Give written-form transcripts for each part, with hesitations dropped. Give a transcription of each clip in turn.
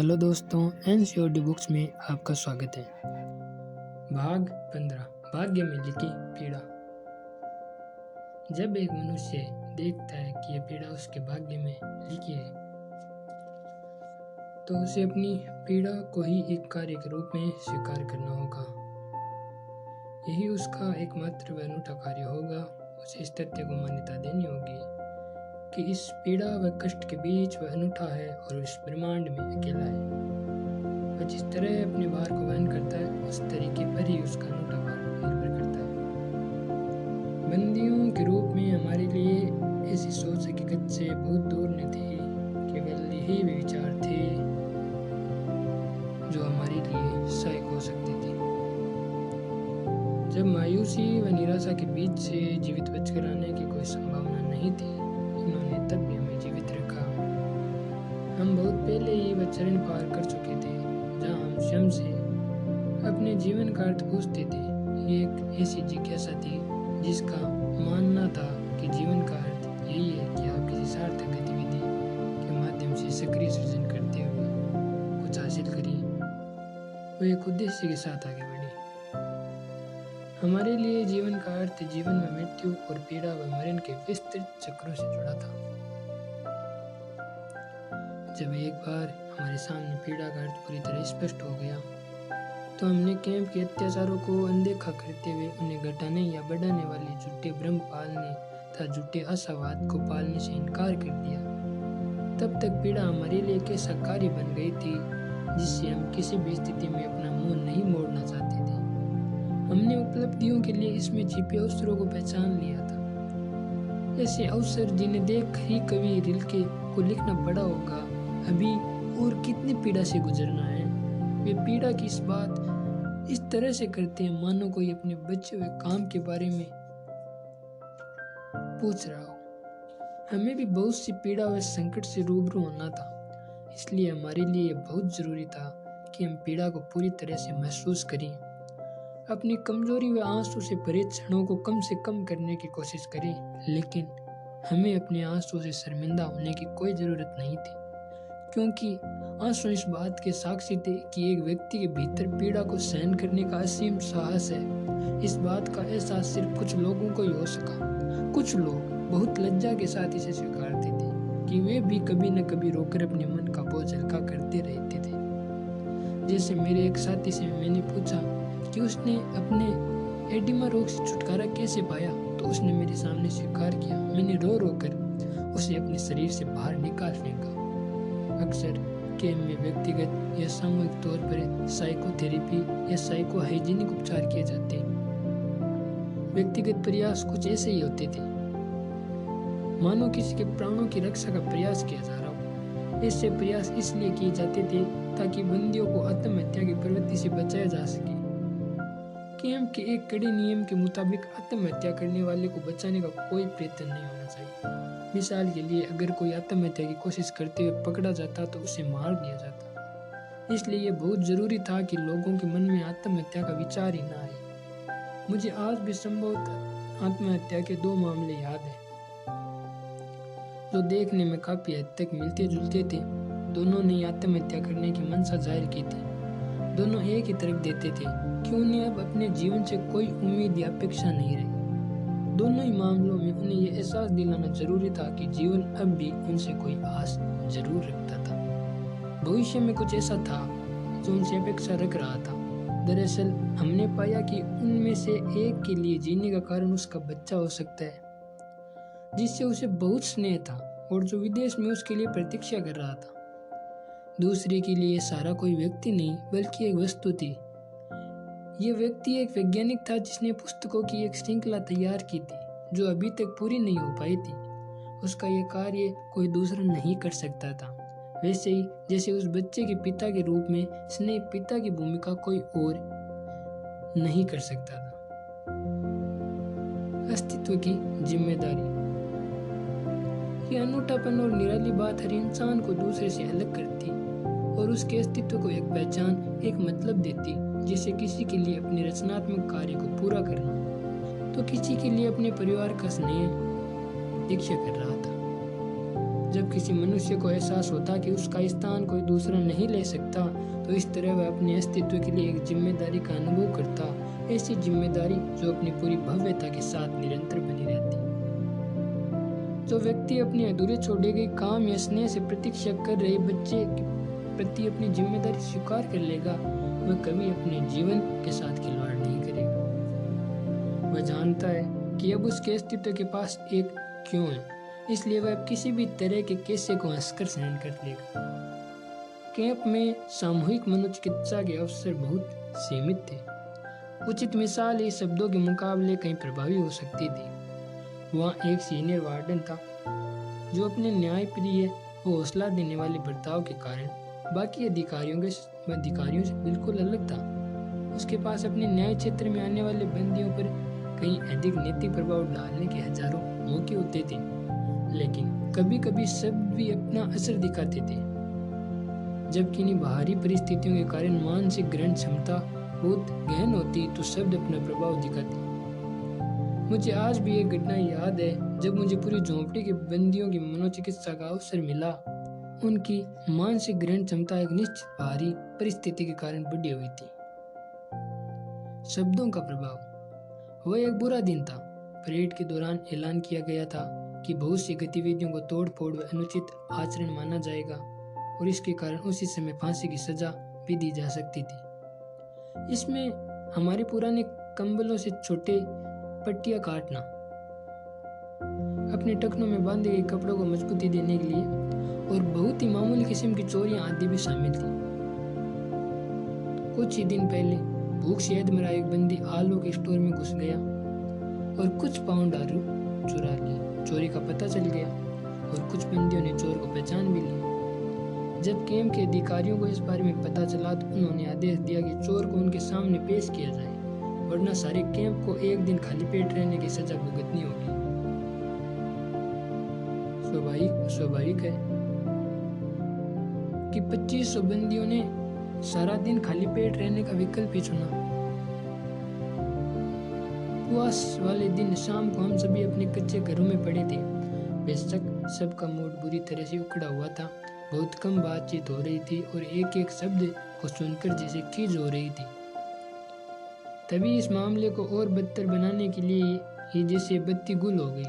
Hello दोस्तों, NCERT books में आपका स्वागत है। भाग 15 भाग्य में लिखी पीड़ा। जब एक मनुष्य देखता है कि यह पीड़ा उसके भाग्य में लिखी है तो उसे अपनी पीड़ा को ही एक कार्य के रूप में स्वीकार करना होगा। यही उसका एकमात्र व अनूठा कार्य होगा। उसे इस तथ्य को मान्यता देनी होगी कि इस पीड़ा व कष्ट के बीच वह अनूठा है और इस ब्रह्मांड में अकेला है। वह जिस तरह अपने भार को वहन करता है उस तरीके पर ही उसका अनूठा भार निर्भर करता है। बंदियों के रूप में हमारे लिए ऐसी सोच हकीकत से बहुत दूर न थी। केवल यही वे विचार थे जो हमारे लिए सहायक हो सकते थे। जब मायूसी व निराशा के बीच से जीवित बचकर आने की कोई संभावना नहीं थी, इन्होंने तब भी हमें जीवित रखा। हम बहुत पहले ही वह चरण पार कर चुके थे जहाँ हम स्वयं से अपने जीवन का अर्थ पूछते थे। ये एक ऐसी जिज्ञासा थी जिसका मानना था कि जीवन का अर्थ यही है कि आप किसी सार्थक गतिविधि के माध्यम से सक्रिय सृजन करते हुए कुछ हासिल करिए, वो एक उद्देश्य के साथ आगे बढ़े। हमारे लिए जीवन का अर्थ जीवन में मृत्यु और पीड़ा व मरण के विस्तृत चक्रों से जुड़ा था। जब एक बार हमारे सामने पीड़ा का अर्थ पूरी तरह स्पष्ट हो गया तो हमने कैंप के अत्याचारों को अनदेखा करते हुए उन्हें घटाने या बढ़ाने वाले झूठे भ्रम पालने तथा झूठे आशावाद को पालने से इनकार कर दिया। तब तक पीड़ा हमारे लिए एक ऐसा कार्य बन गई थी जिससे हम किसी भी स्थिति में अपना मुंह नहीं मोड़ना चाहते थे। हमने उपलब्धियों के लिए इसमें छिपे अवसरों को पहचान लिया था। ऐसे अवसर जिन्हें देख ही कभी रिल्के को लिखना पड़ा होगा, अभी और कितनी पीड़ा से गुजरना है। वे पीड़ा की इस बात इस तरह से करते हैं मानो कोई अपने बचे हुए काम के बारे में पूछ रहा हो। हमें भी बहुत सी पीड़ा व संकट से रूबरू होना था, इसलिए हमारे लिए यह बहुत जरूरी था कि हम पीड़ा को पूरी तरह से महसूस करें, अपनी कमजोरी व आंसू से भरे क्षणों को कम से कम करने की कोशिश करें। लेकिन हमें अपने आंसू से शर्मिंदा होने की कोई जरूरत नहीं थी, क्योंकि आंसू इस बात के साक्षी थे कि एक व्यक्ति के भीतर पीड़ा को सहन करने का असीम साहस है। इस बात का एहसास सिर्फ कुछ लोगों को ही हो सका। कुछ लोग बहुत लज्जा के साथ इसे स्वीकारते थे कि वे भी कभी न कभी रोकर अपने मन का बोझ हल्का करते रहते थे। जैसे मेरे एक साथी से मैंने पूछा कि उसने अपने एडिमा रोग से छुटकारा कैसे पाया, तो उसने मेरे सामने स्वीकार किया। मैंने रो रो कर उसे अपने शरीर से बाहर निकाल फेंका। अक्सर कैंप में व्यक्तिगत या सामूहिक तौर पर साइकोथेरेपी या साइको हाइजीनिक उपचार किए जाते हैं। व्यक्तिगत प्रयास कुछ ऐसे ही होते थे मानो किसी के प्राणों की रक्षा का प्रयास किया जा रहा हो। ऐसे प्रयास इसलिए किए जाते थे ताकि बंदियों को आत्महत्या की प्रवृत्ति से बचाया जा सके। कैंप के एक कड़े नियम के मुताबिक आत्महत्या करने वाले को बचाने का कोई प्रयत्न नहीं होना चाहिए। मिसाल के लिए, अगर कोई आत्महत्या की कोशिश करते हुए पकड़ा जाता तो उसे मार दिया जाता। इसलिए यह बहुत जरूरी था कि लोगों के मन में आत्महत्या का विचार ही ना आए। मुझे आज भी संभवतः आत्महत्या के 2 मामले याद हैं जो देखने में काफी हद तक मिलते जुलते थे। दोनों ने आत्महत्या करने की मंशा जाहिर की थी। दोनों एक ही तरफ देते थे कि उन्हें अब अपने जीवन से कोई उम्मीद या अपेक्षा नहीं रही। दोनों ही मामलों में उन्हें यह एहसास दिलाना जरूरी था कि जीवन अब भी उनसे कोई आस जरूर रखता था। भविष्य में कुछ ऐसा था जो उनसे अपेक्षा रख रहा था। दरअसल हमने पाया कि उनमें से एक के लिए जीने का कारण उसका बच्चा हो सकता है जिससे उसे बहुत स्नेह था और जो विदेश में उसके लिए प्रतीक्षा कर रहा था। दूसरे के लिए सारा कोई व्यक्ति नहीं बल्कि एक वस्तु थी। यह व्यक्ति एक वैज्ञानिक था जिसने पुस्तकों की एक श्रृंखला तैयार की थी जो अभी तक पूरी नहीं हो पाई थी। उसका यह कार्य कोई दूसरा नहीं कर सकता था, वैसे ही जैसे उस बच्चे के पिता के रूप में स्नेह पिता की भूमिका कोई और नहीं कर सकता था। अस्तित्व की जिम्मेदारी। यह अनूठापन और निराली बात हर इंसान को दूसरे से अलग करती और उसके अस्तित्व को एक पहचान, एक मतलब देती। जैसे किसी के लिए अपने रचनात्मक कार्य को पूरा करना तो किसी के लिए अपने परिवार का स्नेह दीक्षा कर रहा था। जब किसी मनुष्य को एहसास होता कि उसका स्थान कोई दूसरा नहीं ले सकता, तो इस तरह वह अपने अस्तित्व के लिए एक जिम्मेदारी का अनुभव करता, ऐसी जिम्मेदारी जो अपनी पूरी भव्यता के साथ निरंतर बनी रहती। जो व्यक्ति अपने अधूरे छोड़े गए काम या स्नेह से प्रतीक्षा कर रहे बच्चे के प्रति अपनी जिम्मेदारी स्वीकार कर लेगा, वह कभी अपने जीवन के साथ खिलवाड़ नहीं करेगा। वह जानता है कि अब उसके अस्तित्व के पास एक क्यों है, इसलिए वह किसी भी तरह के कैसे को हंसकर सहन कर लेगा। कैंप में सामूहिक मनोचिकित्सा के अवसर बहुत सीमित थे। उचित मिसाल इस शब्दों के मुकाबले कहीं प्रभावी हो सकती थी। वहाँ एक सीनियर वार्डन था जो अपने न्यायप्रिय और हौसला देने वाले बर्ताव के कारण बाकी अधिकारियों से बिल्कुल अलग था। उसके पास अपने न्याय क्षेत्र में आने वाले बंदियों पर कहीं अधिक नैतिक प्रभाव डालने के हजारों मौके होते थे, लेकिन कभी कभी शब्द भी अपना असर दिखाते थे। जब किन्हीं बाहरी परिस्थितियों के कारण मानसिक ग्रहण क्षमता बहुत गहन होती तो शब्द अपना प्रभाव दिखाते। मुझे आज भी एक घटना याद है जब मुझे पूरी झोंपड़ी के बंदियों की मनोचिकित्सा का अवसर मिला। उनकी मानसिक ग्रहण क्षमता एक निश्चित बाहरी परिस्थिति के कारण बढ़ी हुई थी। शब्दों का प्रभाव। वह एक बुरा दिन था। परेड के दौरान ऐलान किया गया था कि बहुत सी गतिविधियों को तोड़ फोड़ व अनुचित आचरण माना जाएगा और इसके कारण उसी समय फांसी की सजा भी दी जा सकती थी। इसमें हमारे पुराने कंबलों से छोटे पट्टियां काटना, अपने टखनों में बांधे गए कपड़ों को मजबूती देने के लिए और बहुत ही मामूली किस्म की चोरियां आदि भी शामिल थी। कुछ ही दिन पहले भूख से अधमरा एक बंदी आलू के स्टोर में घुस गया और कुछ पाउंड आलू चुरा लिए। चोरी का पता चल गया और कुछ बंदियों ने चोर को पहचान भी लिया। जब कैंप के अधिकारियों को इस बारे में पता चला तो उन्होंने आदेश दिया कि चोर को उनके सामने पेश किया जाए, वरना सारे कैंप को एक दिन खाली पेट रहने की सजा भुगतनी होगी। स्वाभाविक है कि 2500 बंदियों ने सारा दिन खाली पेट रहने का विकल्प ही चुना। उपवास वाले दिन शाम को हम सभी अपने कच्चे घरों में पड़े थे। बेशक सबका मूड बुरी तरह से उखड़ा हुआ था। बहुत कम बातचीत हो रही थी और एक एक शब्द को सुनकर जैसे खींच हो रही थी। तभी इस मामले को और बदतर बनाने के लिए ही जैसे बत्ती गुल हो गई।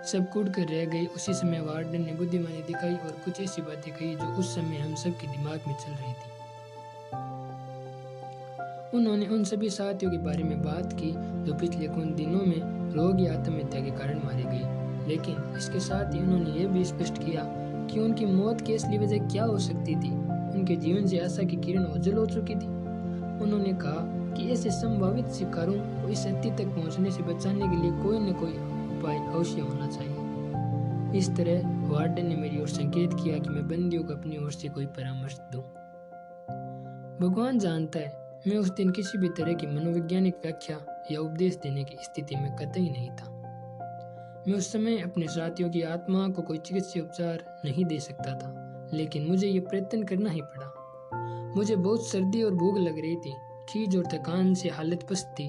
सब कुड़ कर रह गए। उसी समय वार्डन ने बुद्धिमानी दिखाई और कुछ ऐसी बातें कही जो उस समय हम सबके दिमाग में चल रही थी। उन्होंने उन सभी साथियों के बारे में बात की जो पिछले कुछ दिनों में रोग या आत्महत्या के कारण मारे गए, लेकिन इसके साथ ही उन्होंने यह भी स्पष्ट किया कि उनकी मौत की असली वजह क्या हो सकती थी। उनके जीवन से आशा की किरण ओझल हो चुकी थी। उन्होंने कहा कि ऐसे संभावित शिकारों को इस स्थिति तक पहुंचने से बचाने के लिए कोई न कोई उपाय अवश्य होना चाहिए। इस तरह वार्डन ने मेरी ओर संकेत किया कि मैं बंदियों को अपनी ओर से कोई परामर्श दूं। भगवान जानता है मैं उस दिन किसी भी तरह की मनोवैज्ञानिक व्याख्या या उपदेश देने की स्थिति में कतई नहीं था। मैं उस समय अपने साथियों की आत्मा को कोई चिकित्सीय उपचार नहीं दे सकता था, लेकिन मुझे ये प्रयत्न करना ही पड़ा। मुझे बहुत सर्दी और भूख लग रही थी। खीज और थकान से हालत पस्त थी,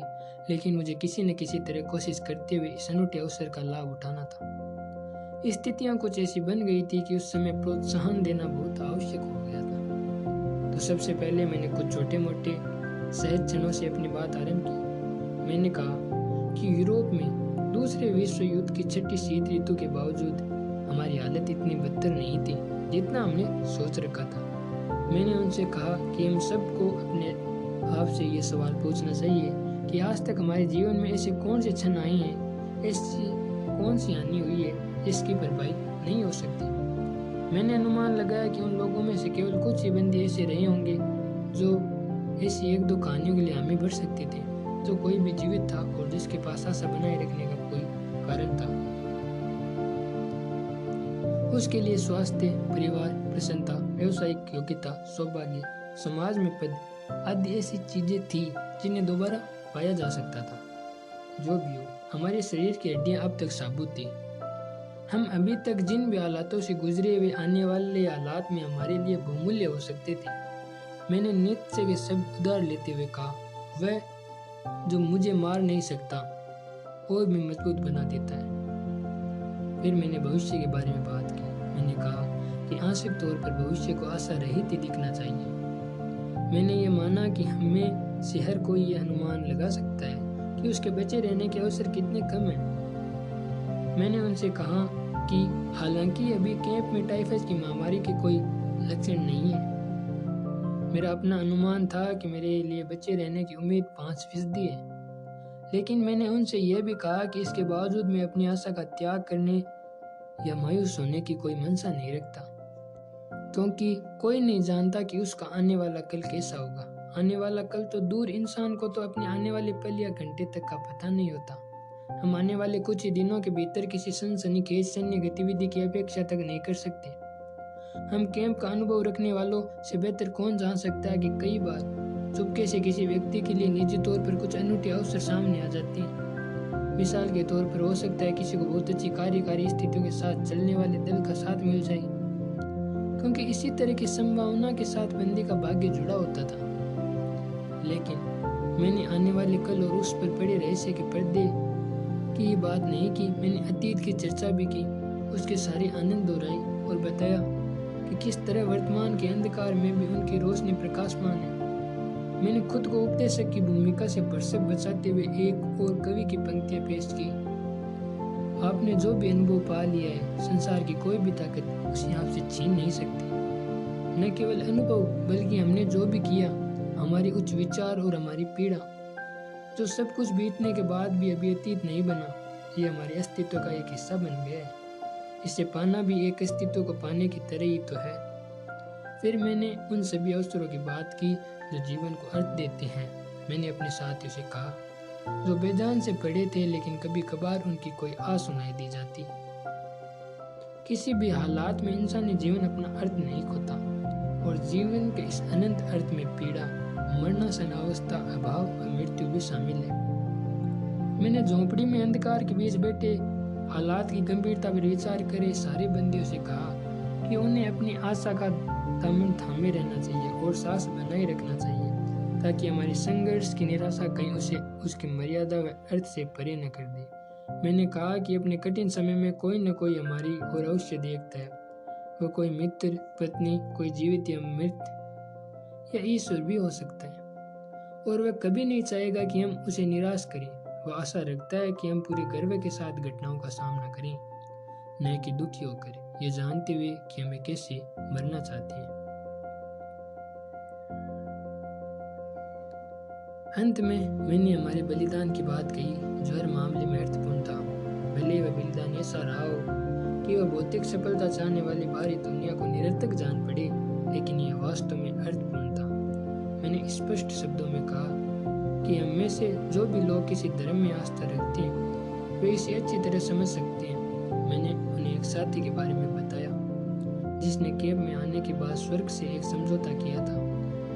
लेकिन मुझे किसी न किसी तरह कोशिश करते हुए इस अनूठे अवसर का लाभ उठाना था। स्थितियां कुछ ऐसी बन गई थी कि उस समय प्रोत्साहन देना बहुत आवश्यक हो गया था। तो सबसे पहले मैंने कुछ छोटे मोटे सहज क्षणों से अपनी बात आरंभ की। मैंने कहा कि यूरोप में दूसरे विश्व युद्ध की छठी शीत ऋतु के बावजूद हमारी हालत इतनी बदतर नहीं थी जितना हमने सोच रखा था। मैंने उनसे कहा कि हम सबको अपने आप से ये सवाल पूछना चाहिए कि आज तक हमारे जीवन में ऐसे कौन से क्षण आए हैं, ऐसी कौन सी हानि हुई है जिसकी भरपाई नहीं हो सकती। मैंने अनुमान लगाया कि उन लोगों में से केवल कुछ ही बंदी ऐसे रहे होंगे जो ऐसी एक दो कहानियों के लिए हामी भर सकते थे, जो कोई भी जीवित था और जिसके पास आशा बनाए रखने का कोई कारण था। उसके लिए स्वास्थ्य, परिवार, प्रसन्नता, व्यवसायिक योग्यता, सौभाग्य, समाज में पद आदि ऐसी चीजें थी जिन्हें दोबारा पाया जा सकता था। जो भी हो, हमारे शरीर की हड्डियां अब तक साबुत थी। हम अभी तक जिन भी हालातों से गुजरे हुए आने वाले हालात में हमारे लिए बहुमूल्य हो सकते थे। मैंने नित्य से वे शब्द उधार लेते हुए कहा, वह जो मुझे मार नहीं सकता और भी मजबूत बना देता है। फिर मैंने भविष्य के बारे में बात की। मैंने कहा कि आंशिक तौर पर भविष्य को आशा रहित ही दिखना चाहिए। मैंने ये माना कि हमें से हर कोई ये अनुमान लगा सकता है कि उसके बचे रहने के अवसर कितने कम हैं। मैंने उनसे कहा कि हालांकि अभी कैंप में टाइफाइड की महामारी के कोई लक्षण नहीं है। मेरा अपना अनुमान था कि मेरे लिए बचे रहने की उम्मीद 5% है, लेकिन मैंने उनसे यह भी कहा कि इसके बावजूद मैं अपनी आशा का त्याग करने या मायूस होने की कोई मंशा नहीं रखता, क्योंकि कोई नहीं जानता कि उसका आने वाला कल कैसा होगा। आने वाला कल तो दूर, इंसान को तो अपने आने वाले पल या घंटे तक का पता नहीं होता। हम आने वाले कुछ ही दिनों के भीतर किसी सनसनीखेज सैन्य गतिविधि की अपेक्षा तक नहीं कर सकते। हम कैंप का अनुभव रखने वालों से बेहतर कौन जान सकता है कि कई बार चुपके से किसी व्यक्ति के लिए निजी तौर पर कुछ अनूठे अवसर सामने आ जाते हैं। मिसाल के तौर पर हो सकता है किसी को बहुत अच्छी कार्यकारी स्थितियों के साथ चलने वाले दल का साथ मिल जाए, क्योंकि इसी तरह की संभावना के साथ बंदी का भाग्य जुड़ा होता था। लेकिन मैंने आने वाले कल और उस पर पड़े रहस्य के पर्दे की ये बात नहीं की। मैंने अतीत की चर्चा भी की, उसके सारे आनंद दोहराई और बताया कि किस तरह वर्तमान के अंधकार में भी उनकी रोशनी प्रकाशमान है। मैंने खुद को उपदेशक की भूमिका से भरसक बचाते हुए एक और कवि की पंक्तियां पेश की। आपने जो भी अनुभव पा लिया है, संसार की कोई भी ताकत उसे आपसे छीन नहीं सकती। न केवल अनुभव, बल्कि हमने जो भी किया, हमारी उच्च विचार और हमारी पीड़ा, जो सब कुछ बीतने के बाद भी अभी अतीत नहीं बना, ये हमारे अस्तित्व का एक हिस्सा बन गया है। इसे पाना भी एक अस्तित्व को पाने की तरह ही तो है। फिर मैंने उन सभी अवसरों की बात की जो जीवन को अर्थ देते हैं। मैंने अपने साथियों से कहा, जो बेजान से पड़े थे लेकिन कभी कभार उनकी कोई आस सुनाई दी जाती। किसी भी हालात में इंसानी जीवन अपना अर्थ नहीं खोता, और जीवन के इस अनंत अर्थ में पीड़ा, मरणासन अवस्था, अभाव और मृत्यु भी शामिल है। मैंने झोंपड़ी में अंधकार के बीच बैठे हालात की गंभीरता पर विचार करे सारे बंदियों से कहा कि उन्हें अपनी आशा का दामन थामे रहना चाहिए और साहस बनाए रखना चाहिए, ताकि हमारी संघर्ष की निराशा कहीं उसे उसकी मर्यादा व अर्थ से परे न कर दे। मैंने कहा कि अपने कठिन समय में कोई न कोई हमारी और अवश्य देखता है। वो कोई मित्र, पत्नी, कोई जीवित या मृत या ईश्वर भी हो सकता है, और वह कभी नहीं चाहेगा कि हम उसे निराश करें। वह आशा रखता है कि हम पूरे गर्व के साथ घटनाओं का सामना करें, न कि दुखी होकर, ये जानते हुए कि हमें कैसे मरना चाहते हैं। अंत में मैंने हमारे बलिदान की बात कही, जो हर मामले में अर्थपूर्ण था। भले वह बलिदान ऐसा रहा हो कि वह भौतिक सफलता चाहने वाली बाहरी दुनिया को निरर्थक जान पड़े, लेकिन यह वास्तव में अर्थपूर्ण था। मैंने स्पष्ट शब्दों में कहा कि हम में से जो भी लोग किसी धर्म में आस्था रखते हैं, वे इसे अच्छी तरह समझ सकते हैं। मैंने उन्हें एक साथी के बारे में बताया, जिसने कैंप में आने के बाद स्वर्ग से एक समझौता किया था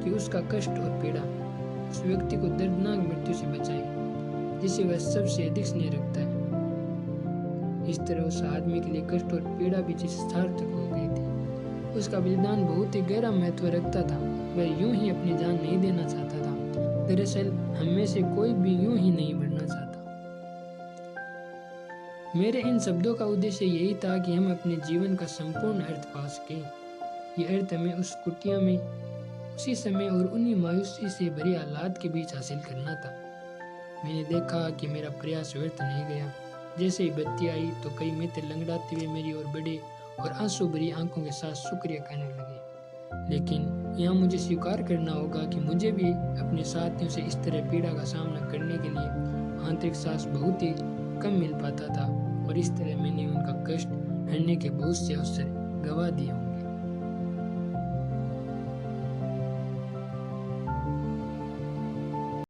कि उसका कष्ट और पीड़ा उस व्यक्ति को दर्दनाक मृत्यु से बचाए, जिसे वह सबसे अधिक स्नेह रखता है। इस तरह उस आदमी के लिए कष्ट और पीड़ा भी जिसे सार्थक हो गई थी। उसका बलिदान बहुत ही गहरा महत्व रखता था। वह यूं ही अपनी जान नहीं देना चाहता था। दरअसल हम में से कोई भी यूं ही नहीं मरना चाहता। मेरे इन शब्दों का उद्देश्य यही था कि हम अपने जीवन का संपूर्ण अर्थ पा सकें। ये अर्थ हमें उस कुटिया में, उसी समय और उन्हीं मायूसी से भरे हालात के बीच हासिल करना था। मैंने देखा कि मेरा प्रयास व्यर्थ नहीं गया। जैसे ही बत्ती आई तो कई मित्र लंगड़ाते हुए मेरी ओर बढ़े और आंसू भरी आंखों के साथ शुक्रिया कहने लगे। लेकिन यहाँ मुझे स्वीकार करना होगा कि मुझे भी अपने साथियों से इस तरह पीड़ा का सामना करने के लिए आंतरिक साहस बहुत ही कम मिल पाता था, और इस तरह मैंने उनका कष्ट हरने के बहुत से अवसर गंवा दिए।